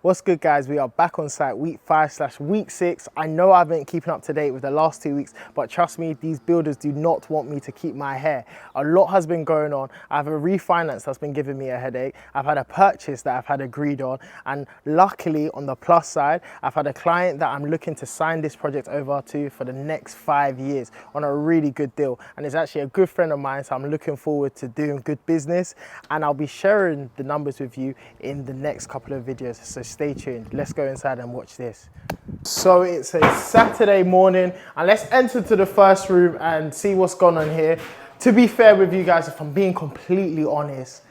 What's good, guys? We are back on site week 5/week 6. I know I've been keeping up to date with the last 2 weeks, but trust me, these builders do not want me to keep my hair. A lot has been going on. I have a refinance that's been giving me a headache. I've had a purchase that I've had agreed on. And luckily, on the plus side, I've had a client that I'm looking to sign this project over to for the next 5 years on a really good deal. And it's actually a good friend of mine, so I'm looking forward to doing good business. And I'll be sharing the numbers with you in the next couple of videos. So stay tuned. Let's go inside and watch this. So it's a Saturday morning and let's enter to the first room and see what's going on here. To be fair with you guys, if I'm being completely honest,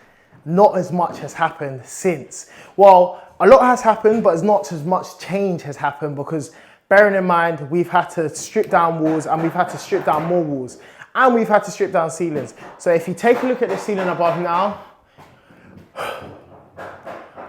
not as much has happened since. Well, a lot has happened, but it's not as much change has happened because bearing in mind, we've had to strip down walls and we've had to strip down more walls and we've had to strip down ceilings. So if you take a look at the ceiling above now,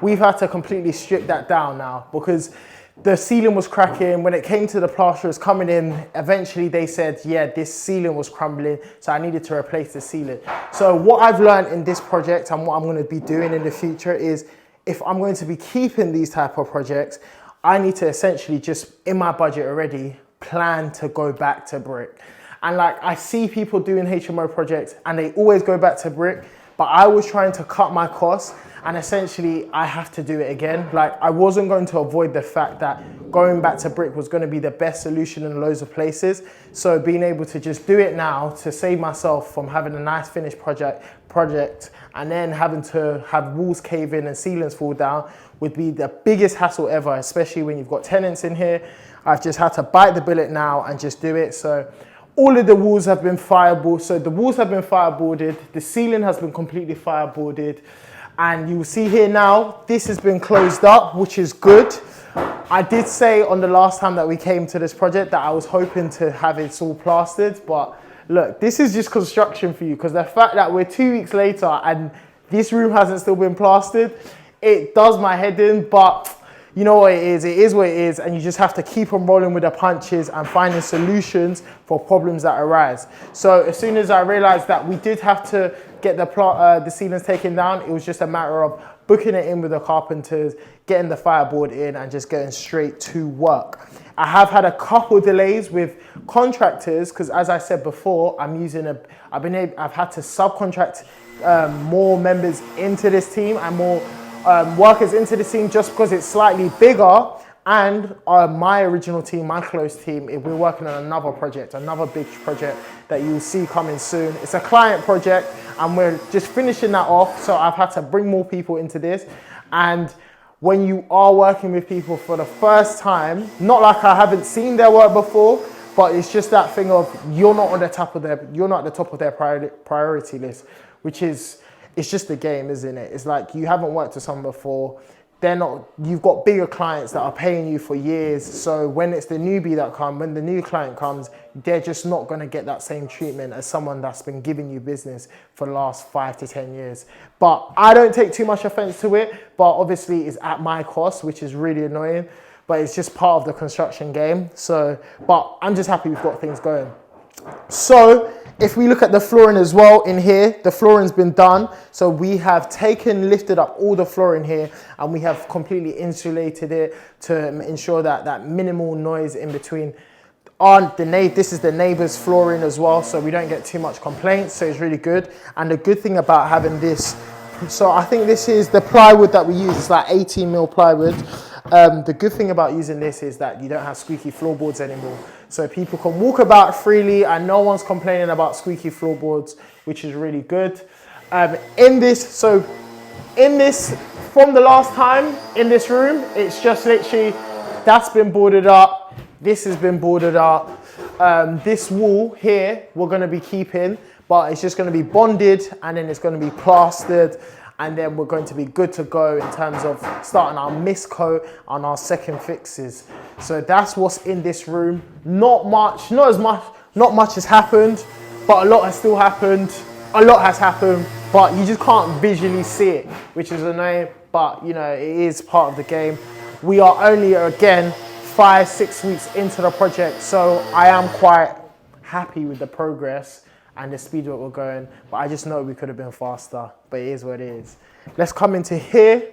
we've had to completely strip that down now because the ceiling was cracking. When it came to the plasterers coming in, eventually they said, yeah, this ceiling was crumbling, so I needed to replace the ceiling. So what I've learned in this project and what I'm going to be doing in the future is if I'm going to be keeping these type of projects, I need to essentially just, in my budget already, plan to go back to brick. And like I see people doing HMO projects and they always go back to brick, but I was trying to cut my costs and essentially I have to do it again. Like I wasn't going to avoid the fact that going back to brick was going to be the best solution in loads of places. So being able to just do it now to save myself from having a nice finished project and then having to have walls cave in and ceilings fall down would be the biggest hassle ever, especially when you've got tenants in here. I've just had to bite the bullet now and just do it. So all of the walls have been fireboarded. So the walls have been fireboarded. The ceiling has been completely fireboarded. And you will see here now, this has been closed up, which is good. I did say on the last time that we came to this project that I was hoping to have it all plastered, but look, this is just construction for you because the fact that we're 2 weeks later and this room hasn't still been plastered, it does my head in, but you know what it is what it is, and you just have to keep on rolling with the punches and finding solutions for problems that arise. So as soon as I realized that we did have to get the ceilings taken down, it was just a matter of booking it in with the carpenters, getting the fireboard in and just getting straight to work. I have had a couple delays with contractors because as I said before, I've had to subcontract more members into this team and more workers into the team just because it's slightly bigger, and my original team, my close team, we're working on another project, another big project that you'll see coming soon. It's a client project and we're just finishing that off, so I've had to bring more people into this. And when you are working with people for the first time, not like I haven't seen their work before, but it's just that thing of you're not at the top of their priority list, which is, it's just a game, isn't it? It's like you haven't worked with someone before. You've got bigger clients that are paying you for years. So when it's the newbie when the new client comes, they're just not gonna get that same treatment as someone that's been giving you business for the last 5 to 10 years. But I don't take too much offense to it, but obviously it's at my cost, which is really annoying, but it's just part of the construction game. So, but I'm just happy we've got things going. So if we look at the flooring as well in here, the flooring's been done. So we have lifted up all the flooring here and we have completely insulated it to ensure that minimal noise in between. This is the neighbor's flooring as well, so we don't get too much complaints, so it's really good. And the good thing about having this, so I think this is the plywood that we use, it's like 18mm plywood. The good thing about using this is that you don't have squeaky floorboards anymore. So people can walk about freely and no one's complaining about squeaky floorboards, which is really good. From the last time in this room, it's just literally, that's been boarded up. This has been boarded up. This wall here, we're gonna be keeping, but it's just gonna be bonded and then it's gonna be plastered. And then we're going to be good to go in terms of starting our mist coat on our second fixes. So that's what's in this room. Not much has happened, but a lot has still happened. A lot has happened, but you just can't visually see it, which is annoying, but you know, it is part of the game. We are only, again, 5-6 weeks into the project, so I am quite happy with the progress and the speed that we're going, but I just know we could have been faster, but it is what it is. Let's come into here.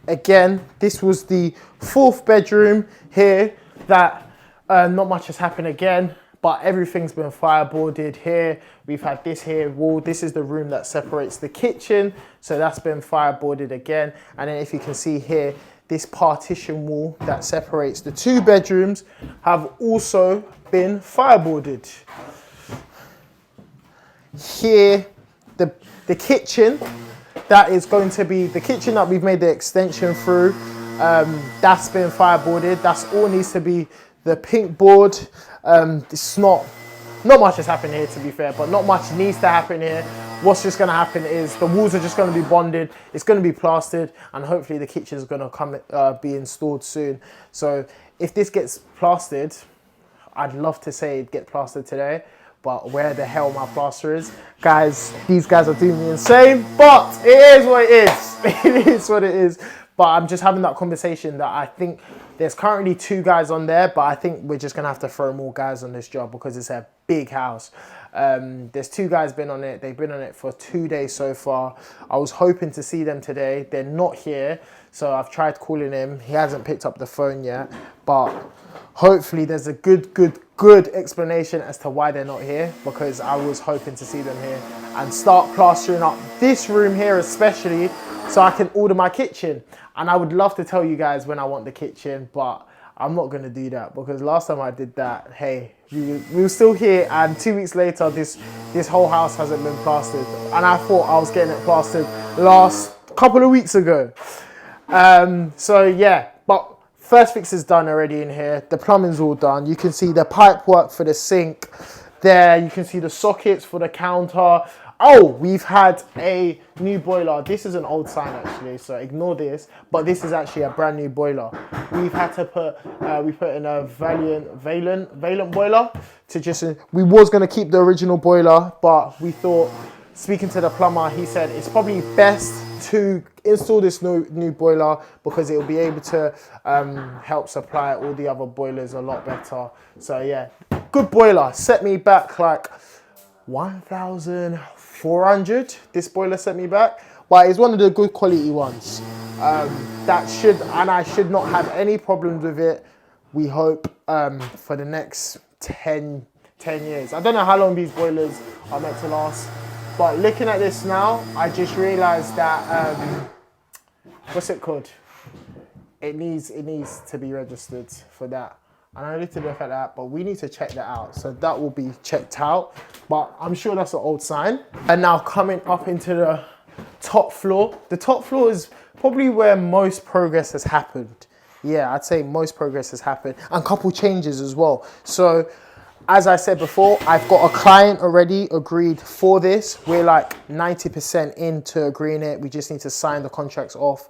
again, this was the 4th bedroom here that not much has happened again, but everything's been fireboarded here. We've had this here wall. This is the room that separates the kitchen. So that's been fireboarded again. And then if you can see here, this partition wall that separates the 2 bedrooms have also been fireboarded. Here, the kitchen, that is going to be the kitchen that we've made the extension through. That's been fireboarded. That's all needs to be the pink board. It's not much has happened here, to be fair, but not much needs to happen here. What's just going to happen is the walls are just going to be bonded. It's going to be plastered, and hopefully the kitchen is going to be installed soon. So if this gets plastered, I'd love to say it get plastered today, but where the hell my plaster is, guys, these guys are doing me insane, but it is what it is. It is what it is. But I'm just having that conversation that I think there's currently 2 guys on there, but I think we're just gonna have to throw more guys on this job because it's a big house. There's 2 guys been on it. They've been on it for 2 days so far. I was hoping to see them today. They're not here. So I've tried calling him. He hasn't picked up the phone yet, but hopefully there's a good explanation as to why they're not here, because I was hoping to see them here and start plastering up this room here especially so I can order my kitchen. And I would love to tell you guys when I want the kitchen, but I'm not going to do that because last time I did that, hey, we were still here, and 2 weeks later this whole house hasn't been plastered, and I thought I was getting it plastered last couple of weeks ago. So yeah, but first fix is done already in here. The plumbing's all done. You can see the pipe work for the sink there. You can see the sockets for the counter. Oh, we've had a new boiler. This is an old sign actually, so ignore this, but this is actually a brand new boiler. We've had to put, we put in a Valent boiler to just, we was gonna keep the original boiler, but we thought, speaking to the plumber, he said it's probably best to install this new boiler because it will be able to help supply all the other boilers a lot better. So yeah, good boiler. Set me back like 1,400. This boiler set me back, but it's one of the good quality ones. I should not have any problems with it. We hope for the next 10 years. I don't know how long these boilers are meant to last. But looking at this now, I just realized that, what's it called? It needs to be registered for that. And I need to look at that, but we need to check that out. So that will be checked out, but I'm sure that's an old sign. And now coming up into the top floor. The top floor is probably where most progress has happened. Yeah, I'd say most progress has happened, and a couple changes as well. So, as I said before, I've got a client already agreed for this. We're like 90% into agreeing it. We just need to sign the contracts off.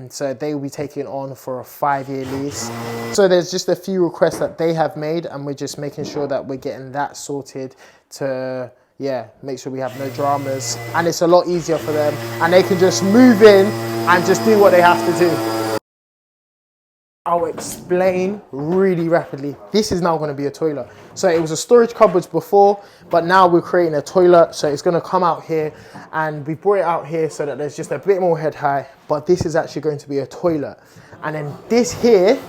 So they will be taking on for a 5-year lease. So there's just a few requests that they have made, and we're just making sure that we're getting that sorted to, yeah, make sure we have no dramas. And it's a lot easier for them, and they can just move in and just do what they have to do. I'll explain really rapidly. This is now going to be a toilet. So it was a storage cupboard before, but now we're creating a toilet. So it's going to come out here, and we brought it out here so that there's just a bit more head height, but this is actually going to be a toilet. And then this here,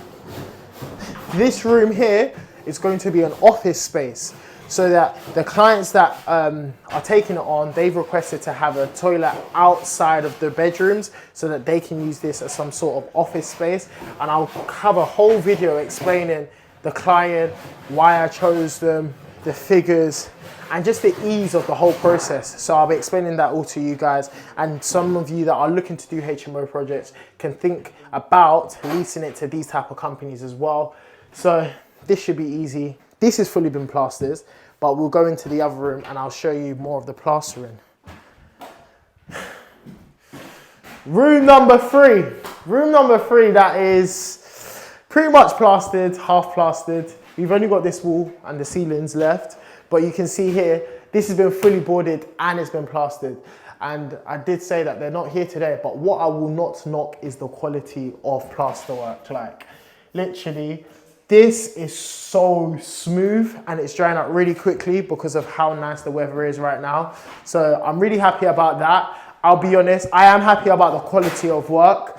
this room here is going to be an office space. So that the clients that are taking it on, they've requested to have a toilet outside of the bedrooms so that they can use this as some sort of office space. And I'll have a whole video explaining the client, why I chose them, the figures, and just the ease of the whole process. So I'll be explaining that all to you guys. And some of you that are looking to do HMO projects can think about leasing it to these type of companies as well. So this should be easy. This has fully been plastered, but we'll go into the other room and I'll show you more of the plastering. Room number 3. Room number 3, that is pretty much plastered, half plastered. We've only got this wall and the ceilings left, but you can see here, this has been fully boarded and it's been plastered. And I did say that they're not here today, but what I will not knock is the quality of plasterwork. Like, literally, this is so smooth and it's drying out really quickly because of how nice the weather is right now. So I'm really happy about that. I'll be honest, I am happy about the quality of work.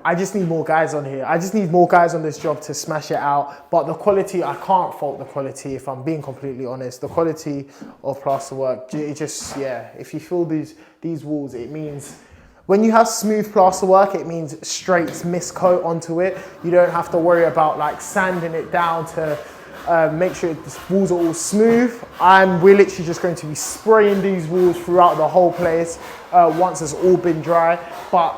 I just need more guys on here. I just need more guys on this job to smash it out. But the quality, I can't fault the quality if I'm being completely honest. The quality of plasterwork, it just, yeah, if you feel these walls, it means when you have smooth plasterwork, it means straight mist coat onto it. You don't have to worry about like sanding it down to make sure the walls are all smooth. We're literally just going to be spraying these walls throughout the whole place once it's all been dry. But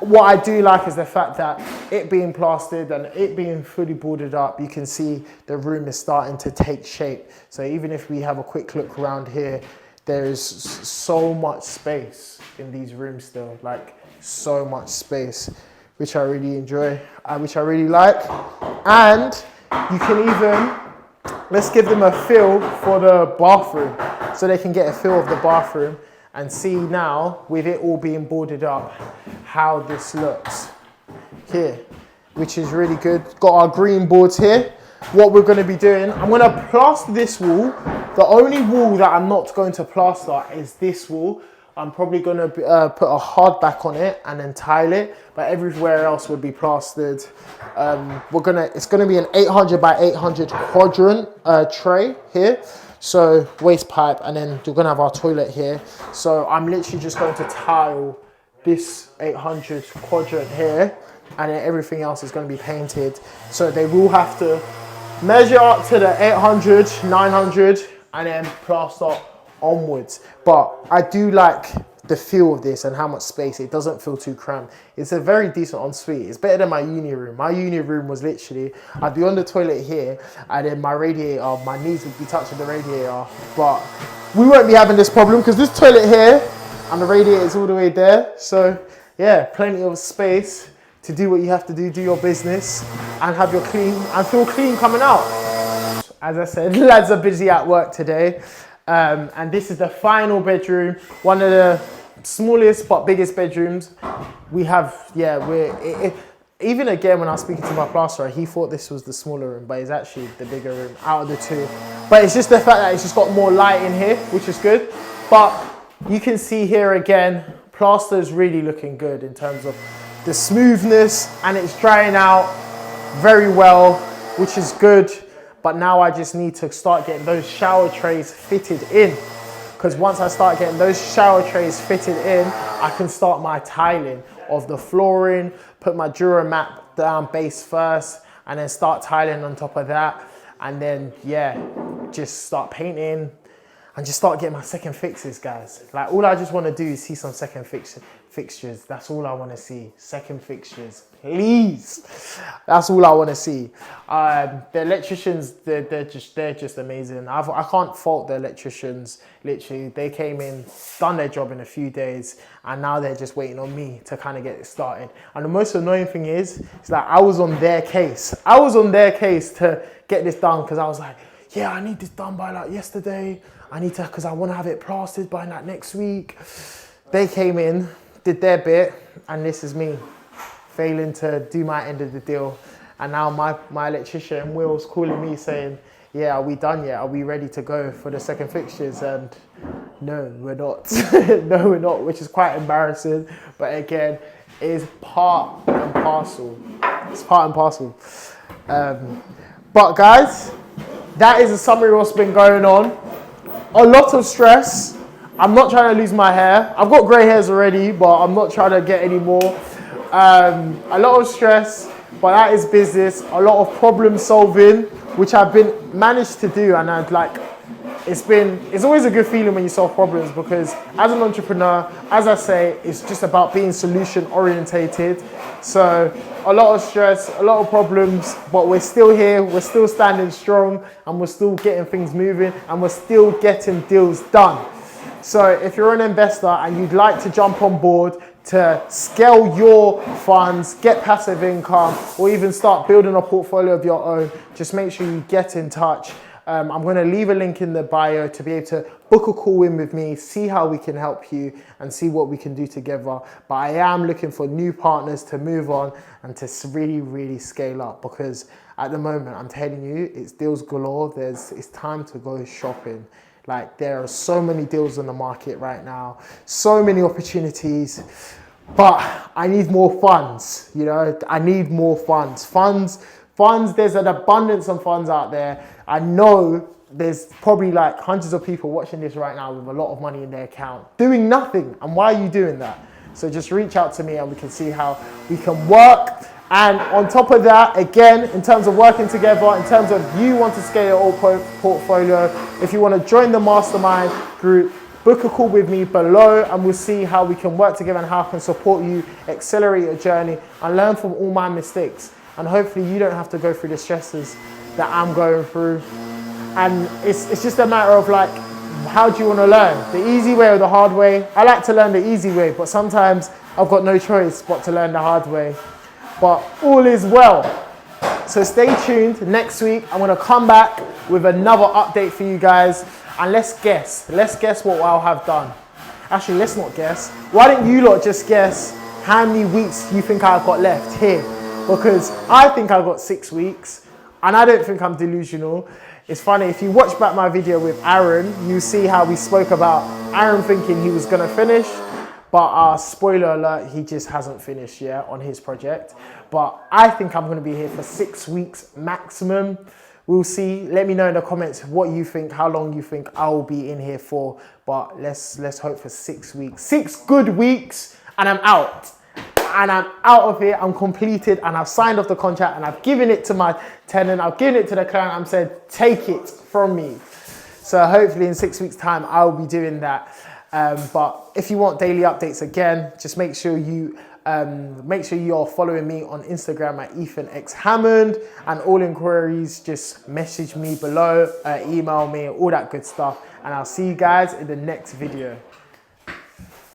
what I do like is the fact that it being plastered and it being fully boarded up, you can see the room is starting to take shape. So even if we have a quick look around here, there is so much space in these rooms still, like so much space, which I really enjoy, which I really like. And you can even, let's give them a feel for the bathroom so they can get a feel of the bathroom and see now, with it all being boarded up, how this looks here, which is really good. Got our green boards here. What we're going to be doing, I'm going to plaster this wall. The only wall that I'm not going to plaster is this wall. I'm probably going to put a hard back on it and then tile it, but everywhere else would be plastered. It's going to be an 800 by 800 quadrant tray here. So waste pipe, and then we're going to have our toilet here. So I'm literally just going to tile this 800 quadrant here, and then everything else is going to be painted. So they will have to measure up to the 800, 900, and then plaster onwards. But I do like the feel of this and how much space. It doesn't feel too cramped. It's a very decent ensuite. It's better than my uni room. My uni room was literally, I'd be on the toilet here, and then my radiator, my knees would be touching the radiator. But we won't be having this problem because this toilet here and the radiator is all the way there. So yeah, plenty of space to do what you have to do your business, and have your clean, and feel clean coming out. As I said, lads are busy at work today. And this is the final bedroom, one of the smallest but biggest bedrooms we have. Yeah, even again, when I was speaking to my plasterer, he thought this was the smaller room, but it's actually the bigger room out of the two. But it's just the fact that it's just got more light in here, which is good. But you can see here again, plaster is really looking good in terms of the smoothness, and it's drying out very well, which is good. But now I just need to start getting those shower trays fitted in, because once I start getting those shower trays fitted in, I can start my tiling of the flooring, put my Duramat down base first, and then start tiling on top of that. And then, yeah, just start painting and just start getting my second fixes, guys. Like, all I just want to do is see some second fixtures. That's all I want to see. Second fixtures, please. That's all I want to see. The electricians, they're just amazing. I can't fault the electricians. Literally, they came in, done their job in a few days, and now they're just waiting on me to kind of get it started. And the most annoying thing is that I was on their case. I was on their case to get this done, because I was like, yeah, I need this done by like yesterday. I need to, because I want to have it plastered by like next week. They came in, did their bit, and this is me failing to do my end of the deal. And now my electrician, Will's, calling me saying, yeah, are we done yet? Are we ready to go for the second fixtures? And no, we're not. No, we're not, which is quite embarrassing. But again, it is part and parcel. It's part and parcel. But guys, that is a summary of what's been going on. A lot of stress. I'm not trying to lose my hair. I've got grey hairs already, but I'm not trying to get any more. A lot of stress, but that is business. A lot of problem solving, which I've managed to do, and it's always a good feeling when you solve problems, because as an entrepreneur, as I say, it's just about being solution orientated. So a lot of stress, a lot of problems, but we're still here, we're still standing strong, and we're still getting things moving, and we're still getting deals done. So if you're an investor and you'd like to jump on board to scale your funds, get passive income, or even start building a portfolio of your own, just make sure you get in touch. I'm going to leave a link in the bio to be able to book a call in with me, see how we can help you, and see what we can do together. But I am looking for new partners to move on and to really, really scale up, because at the moment, I'm telling you, it's deals galore. It's time to go shopping. Like, there are so many deals on the market right now, so many opportunities. but I need more funds, you know, I need more funds. Funds, there's an abundance of funds out there. I know there's probably like hundreds of people watching this right now with a lot of money in their account, doing nothing. And why are you doing that? So just reach out to me and we can see how we can work. And on top of that, again, in terms of working together, in terms of you want to scale your old portfolio, if you want to join the mastermind group, book a call with me below and we'll see how we can work together and how I can support you, accelerate your journey and learn from all my mistakes. And hopefully you don't have to go through the stresses that I'm going through. And it's just a matter of like, how do you want to learn? The easy way or the hard way? I like to learn the easy way, but sometimes I've got no choice but to learn the hard way. But all is well. So stay tuned. Next week, I'm going to come back with another update for you guys. And let's guess what I'll have done. Actually, let's not guess. Why don't you lot just guess how many weeks you think I've got left here? Because I think I've got 6 weeks and I don't think I'm delusional. It's funny, if you watch back my video with Aaron, you see how we spoke about Aaron thinking he was gonna finish, but spoiler alert, he just hasn't finished yet on his project. But I think I'm gonna be here for 6 weeks maximum. We'll see. Let me know in the comments what you think, how long you think I will be in here for. But let's hope for 6 weeks. 6 good weeks and I'm out. And I'm out of here, I'm completed and I've signed off the contract and I've given it to my tenant, I've given it to the client, I'm said, take it from me. So hopefully in 6 weeks time, I'll be doing that. But if you want daily updates again, just make sure you are following me on Instagram at EthanXHammond, and all inquiries, just message me below, email me, all that good stuff. And I'll see you guys in the next video.